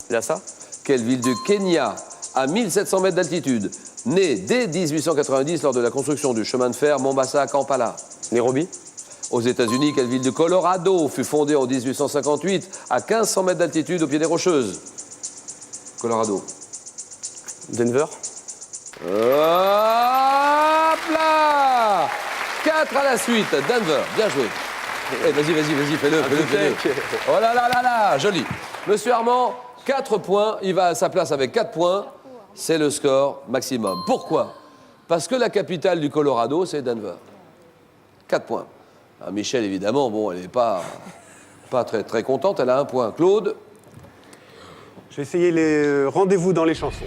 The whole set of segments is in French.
Lhasa. Quelle ville du Kenya, à 1700 mètres d'altitude, née dès 1890 lors de la construction du chemin de fer Mombasa-Kampala? Nairobi. Aux États-Unis, quelle ville du Colorado fut fondée en 1858 à 1500 mètres d'altitude au pied des Rocheuses? Colorado. Denver. Hop là! 4 à la suite, Denver, bien joué. Eh, vas-y, fais-le. Oh là là là là, joli. Monsieur Armand, 4 points, il va à sa place avec 4 points. C'est le score maximum. Pourquoi? Parce que la capitale du Colorado, c'est Denver. 4 points. Ah, Michel, évidemment, bon, elle n'est pas très, très contente, elle a 1 point. Claude? J'ai essayé les rendez-vous dans les chansons.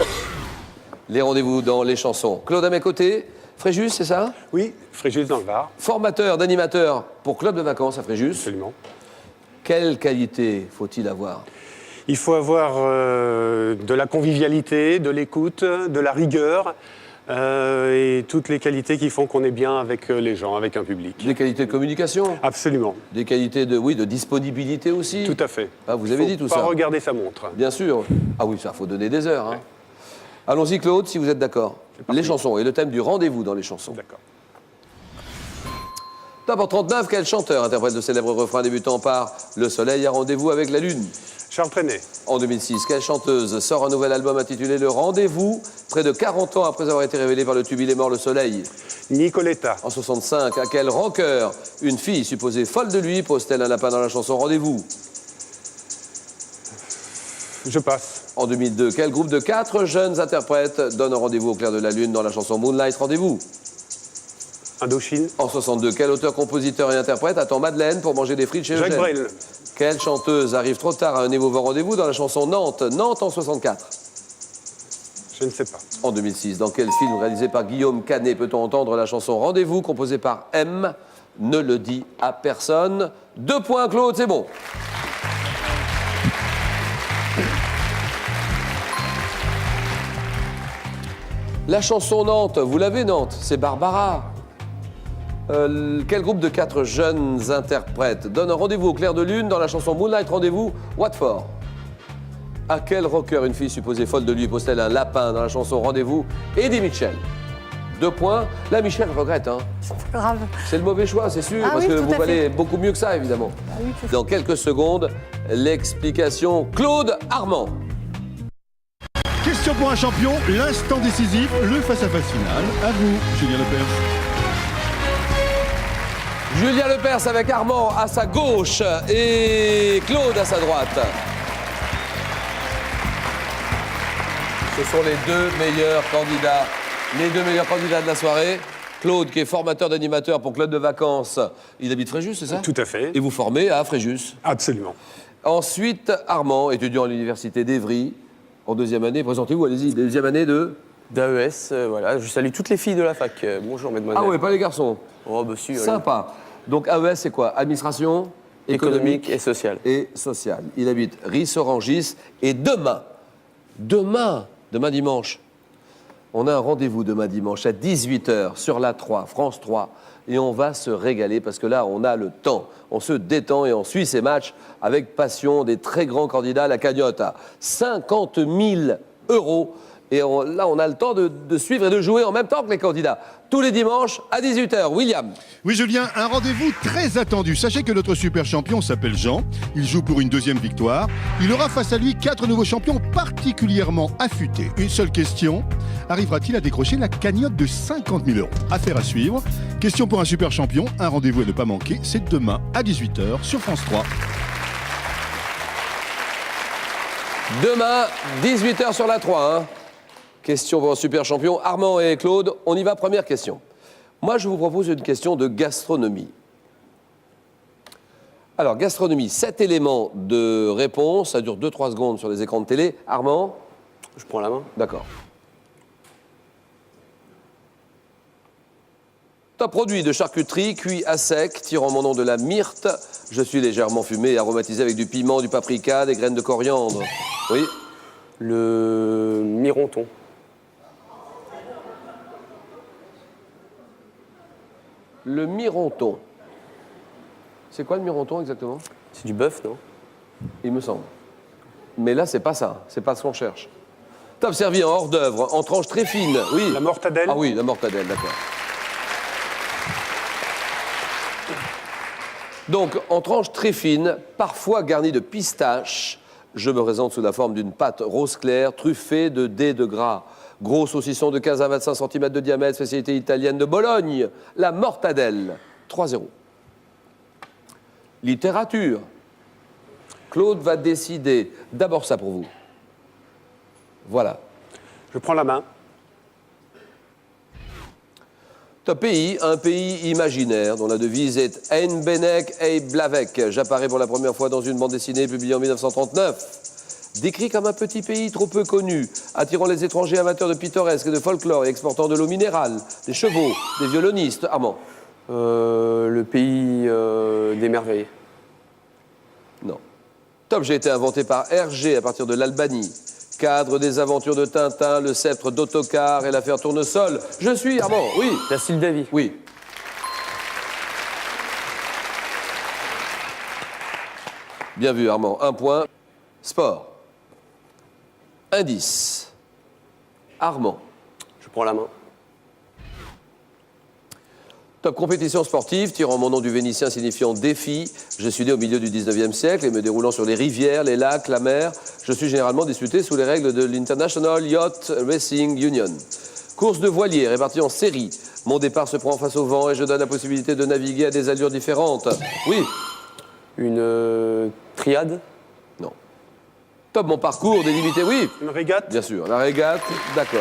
Les rendez-vous dans les chansons. Claude à mes côtés. Fréjus, c'est ça? Oui, Fréjus dans le Var. Formateur d'animateur pour Club de vacances à Fréjus. Absolument. Quelle qualité faut-il avoir? Il faut avoir de la convivialité, de l'écoute, de la rigueur et toutes les qualités qui font qu'on est bien avec les gens, avec un public. Des qualités de communication? Absolument. Des qualités de disponibilité aussi? Tout à fait. Ah, vous avez dit tout ça? Pas regarder sa montre. Bien sûr. Ah oui, ça, faut donner des heures. Hein. Allons-y, Claude, si vous êtes d'accord. Les chansons et le thème du rendez-vous dans les chansons. D'accord. Top en 39, quel chanteur interprète le célèbre refrain débutant par « Le soleil a rendez-vous avec la lune ». Charles Trenet. En 2006, quelle chanteuse sort un nouvel album intitulé « Le rendez-vous », près de 40 ans après avoir été révélée par le tube « Il est mort le soleil ». Nicoletta. En 65, à quel rocker une fille supposée folle de lui pose-t-elle un lapin dans la chanson « Rendez-vous ». Je passe. En 2002, quel groupe de 4 jeunes interprètes donne un rendez-vous au clair de la lune dans la chanson « Moonlight Rendez-vous ». Indochine. En 62, quel auteur, compositeur et interprète attend Madeleine pour manger des frites chez Jacques Eugène? Brel. Quelle chanteuse arrive trop tard à un émouvant rendez-vous dans la chanson Nantes? Nantes en 64. Je ne sais pas. En 2006, dans quel film réalisé par Guillaume Canet peut-on entendre la chanson Rendez-vous composée par M? Ne le dit à personne. 2 points, Claude, c'est bon. La chanson Nantes, vous l'avez Nantes, c'est Barbara. Quel groupe de 4 jeunes interprètes donne un rendez-vous au clair de lune dans la chanson Moonlight Rendez-vous, Watford? À quel rocker une fille supposée folle de lui pose-t-elle un lapin dans la chanson Rendez-vous, Eddie Mitchell? 2 points. Là, Michel regrette. Hein. C'est pas grave. C'est le mauvais choix, c'est sûr, Ah parce oui, que tout vous à valez fait. beaucoup mieux que ça, évidemment. Ah oui, tout à fait. Dans quelques secondes, l'explication Claude Armand. Question pour un champion, l'instant décisif, le face-à-face final. À vous, Julien Lepers. Julien Lepers avec Armand à sa gauche et Claude à sa droite. Ce sont les 2 meilleurs candidats. Les 2 meilleurs candidats de la soirée. Claude, qui est formateur d'animateur pour Club de vacances. Il habite Fréjus, c'est ça? Tout à fait. Et vous formez à Fréjus. Absolument. Ensuite, Armand, étudiant à l'université d'Evry, en 2e année. Présentez-vous, allez-y, 2e année de... D'AES, voilà. Je salue toutes les filles de la fac. Bonjour, mesdemoiselles. Ah ouais, pas les garçons. Oh, bah si. Sympa. Donc AES, c'est quoi? Administration Économique et sociale. Et sociale. Il habite Ris-Orangis. Et demain dimanche, on a un rendez-vous demain dimanche à 18h sur la 3, France 3. Et on va se régaler parce que là, on a le temps. On se détend et on suit ces matchs avec passion des très grands candidats à la cagnotte à 50 000 €. Et là, on a le temps de suivre et de jouer en même temps que les candidats. Tous les dimanches à 18h. William. Oui, Julien, un rendez-vous très attendu. Sachez que notre super champion s'appelle Jean. Il joue pour une 2e victoire. Il aura face à lui 4 nouveaux champions particulièrement affûtés. Une seule question. Arrivera-t-il à décrocher la cagnotte de 50 000 €? Affaire à suivre. Question pour un super champion. Un rendez-vous à ne pas manquer. C'est demain à 18h sur France 3. Demain, 18h sur la 3. Hein. Question pour un super champion. Armand et Claude, on y va, première question. Moi, je vous propose une question de gastronomie. Alors, gastronomie, 7 éléments de réponse. Ça dure 2-3 secondes sur les écrans de télé. Armand? Je prends la main. D'accord. Un produit de charcuterie cuit à sec, tirant mon nom de la myrte. Je suis légèrement fumé et aromatisé avec du piment, du paprika, des graines de coriandre. Oui? Le mironton. Le mironton. C'est quoi le mironton exactement? C'est du bœuf, non? Il me semble. Mais là, c'est pas ça. C'est pas ce qu'on cherche. Top, servi en hors d'œuvre, en tranches très fines. Oui. La mortadelle. Ah oui, la mortadelle, d'accord. Donc, en tranches très fines, parfois garnies de pistache, je me présente sous la forme d'une pâte rose clair, truffée de dés de gras. Gros saucisson de 15 à 25 cm de diamètre, spécialité italienne de Bologne, la mortadelle. 3-0. Littérature. Claude va décider. D'abord ça pour vous. Voilà. Je prends la main. Top pays, un pays imaginaire dont la devise est Ein Benek Ei Blavek. J'apparais pour la première fois dans une bande dessinée publiée en 1939. Décrit comme un petit pays trop peu connu, attirant les étrangers amateurs de pittoresque et de folklore et exportant de l'eau minérale, des chevaux, des violonistes. Armand. Le pays des merveilles. Non. Top, j'ai été inventé par Hergé à partir de l'Albanie. Cadre des aventures de Tintin, le sceptre d'Autocar et l'affaire Tournesol. Je suis Armand, oui. La Sylvie. Oui. Bien vu, Armand. 1 point. Sport. Indice. Armand. Je prends la main. Top compétition sportive, tirant mon nom du vénitien signifiant défi. Je suis né au milieu du 19e siècle et me déroulant sur les rivières, les lacs, la mer. Je suis généralement disputé sous les règles de l'International Yacht Racing Union. Course de voilier répartie en séries. Mon départ se prend face au vent et je donne la possibilité de naviguer à des allures différentes. Oui. Une triade. Non. Top, mon parcours délimité, oui. Une régate. Bien sûr, la régate, d'accord.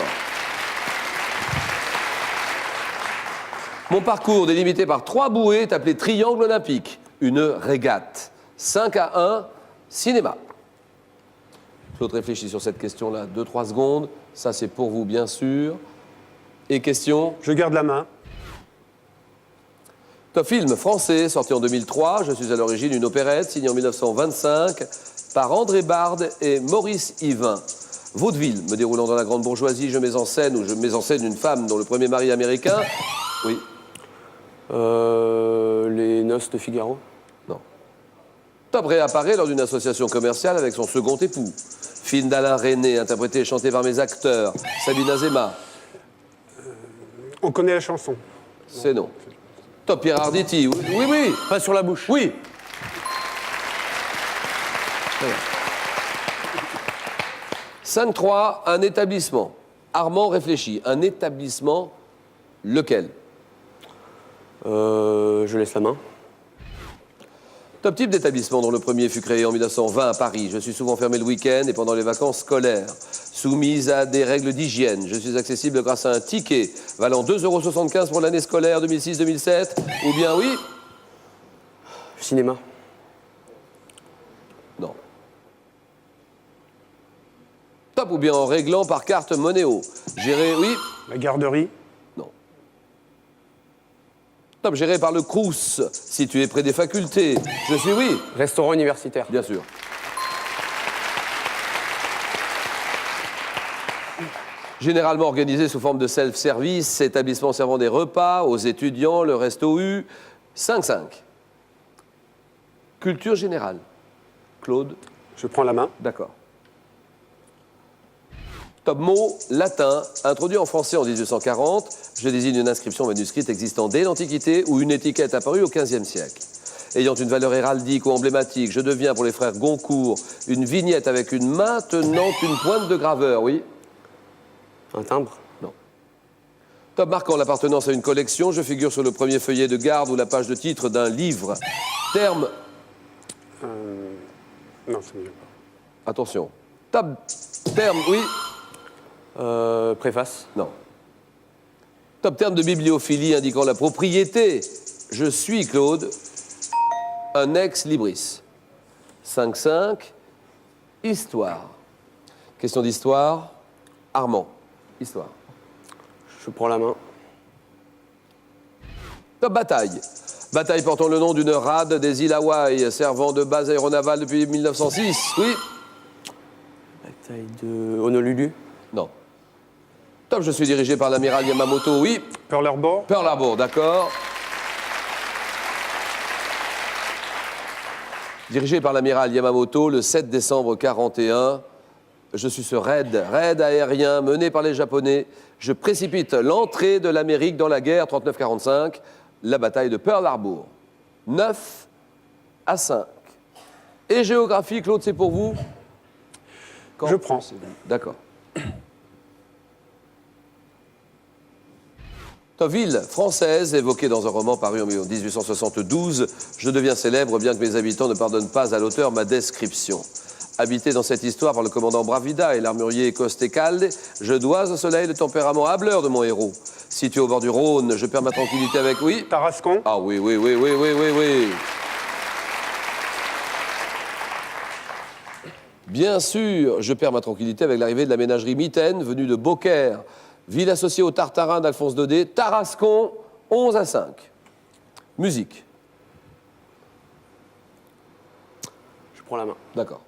Mon parcours délimité par 3 bouées est appelé triangle olympique. Une régate. 5-1, cinéma. Claude réfléchit sur cette question-là 2-3 secondes. Ça, c'est pour vous, bien sûr. Et question. Je garde la main. Top film français, sorti en 2003. Je suis à l'origine d'une opérette signée en 1925 par André Bard et Maurice Yvain. Vaudeville, me déroulant dans la grande bourgeoisie, je mets en scène une femme dont le premier mari est américain. Oui. Les noces de Figaro. Non. Top réapparaît lors d'une association commerciale avec son second époux. Film d'Alain René, interprété et chanté par mes acteurs. Sabine Azéma. On connaît la chanson. C'est non. Top Pierre Arditi. Oui, oui, oui. Pas sur la bouche. Oui. 5-3, un établissement. Armand réfléchit. Un établissement, lequel? Je laisse la main. Top type d'établissement dont le premier fut créé en 1920 à Paris. Je suis souvent fermé le week-end et pendant les vacances scolaires. Soumise à des règles d'hygiène. Je suis accessible grâce à un ticket valant 2,75 € pour l'année scolaire 2006-2007. Ou bien oui? Cinéma. Non. Top ou bien en réglant par carte Monéo. Géré, oui? La garderie. Non. Top, géré par le Crous, situé près des facultés. Je suis oui? Restaurant universitaire. Bien sûr. Généralement organisé sous forme de self-service, établissement servant des repas aux étudiants, le resto U. 5-5. Culture générale. Claude? Je prends la main. D'accord. Top mot latin, introduit en français en 1840. Je désigne une inscription manuscrite existant dès l'Antiquité ou une étiquette apparue au XVe siècle. Ayant une valeur héraldique ou emblématique, je deviens pour les frères Goncourt une vignette avec une main tenant une pointe de graveur, oui? Un timbre. Non. Top marquant l'appartenance à une collection, je figure sur le premier feuillet de garde ou la page de titre d'un livre. Terme. Non, c'est mieux pas. Attention. Top. Terme, oui? Préface. Non. Top terme de bibliophilie indiquant la propriété. Je suis, Claude, un ex-libris. 5-5. Histoire. Question d'histoire. Armand. Histoire. Je prends la main. Top bataille. Bataille portant le nom d'une rade des îles Hawaï, servant de base aéronavale depuis 1906. Oui? Bataille de Honolulu. Non. Top, je suis dirigé par l'amiral Yamamoto. Oui? Pearl Harbor. Pearl Harbor, d'accord. Dirigé par l'amiral Yamamoto, le 7 décembre 1941, je suis ce raid aérien mené par les Japonais. Je précipite l'entrée de l'Amérique dans la guerre 39-45, la bataille de Pearl Harbor. 9-5. Et géographie, Claude, c'est pour vous? Je prends. D'accord. Ville française évoquée dans un roman paru en 1872. Je deviens célèbre bien que mes habitants ne pardonnent pas à l'auteur ma description. Habité dans cette histoire par le commandant Bravida et l'armurier Costecalde, je dois au soleil le tempérament hâbleur de mon héros. Situé au bord du Rhône, je perds ma tranquillité avec... Oui. Tarascon. Ah oui, oui, oui, oui, oui, oui, oui. Bien sûr, je perds ma tranquillité avec l'arrivée de la ménagerie Mitaine, venue de Beaucaire. Ville associée au Tartarin d'Alphonse Daudet, Tarascon, 11-5. Musique. Je prends la main. D'accord.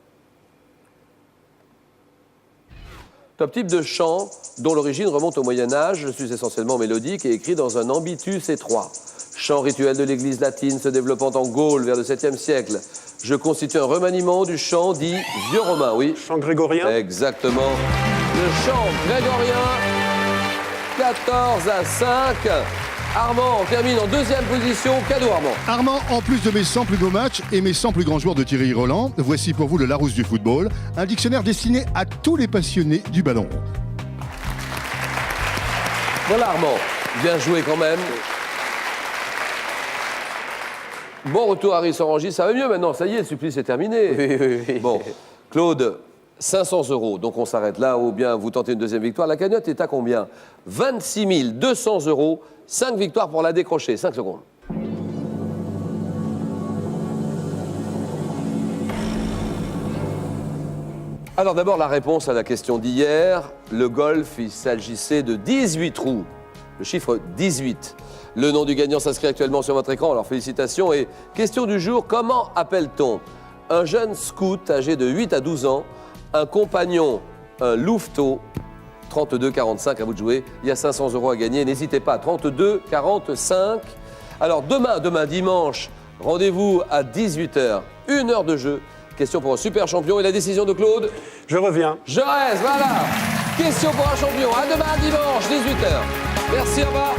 Top type de chant dont l'origine remonte au Moyen-Âge. Je suis essentiellement mélodique et écrit dans un ambitus étroit. Chant rituel de l'église latine se développant en Gaule vers le 7e siècle. Je constitue un remaniement du chant dit vieux romain, oui. Chant grégorien. Exactement. Le chant grégorien. 14-5. Armand termine en deuxième position. Cadeau, Armand. Armand, en plus de mes 100 plus beaux matchs et mes 100 plus grands joueurs de Thierry Roland, voici pour vous le Larousse du football, un dictionnaire destiné à tous les passionnés du ballon rond. Voilà, Armand. Bien joué quand même. Bon retour, Harry Sorangis. Ça va mieux maintenant. Ça y est, le supplice est terminé. Oui. Bon, Claude, 500 €. Donc on s'arrête là ou bien vous tentez une deuxième victoire. La cagnotte est à combien? 26 200 €. 5 victoires pour la décrocher. 5 secondes. Alors d'abord la réponse à la question d'hier. Le golf, il s'agissait de 18 trous. Le chiffre 18. Le nom du gagnant s'inscrit actuellement sur votre écran, alors félicitations. Et question du jour, comment appelle-t-on un jeune scout âgé de 8 à 12 ans, un compagnon, un louveteau, 32-45, à vous de jouer. Il y a 500 € à gagner, n'hésitez pas, 32-45. Alors demain dimanche, rendez-vous à 18h, 1 heure de jeu. Question pour un super champion et la décision de Claude? Je reviens. Je reste, voilà. Question pour un champion, à demain dimanche, 18h. Merci, au revoir.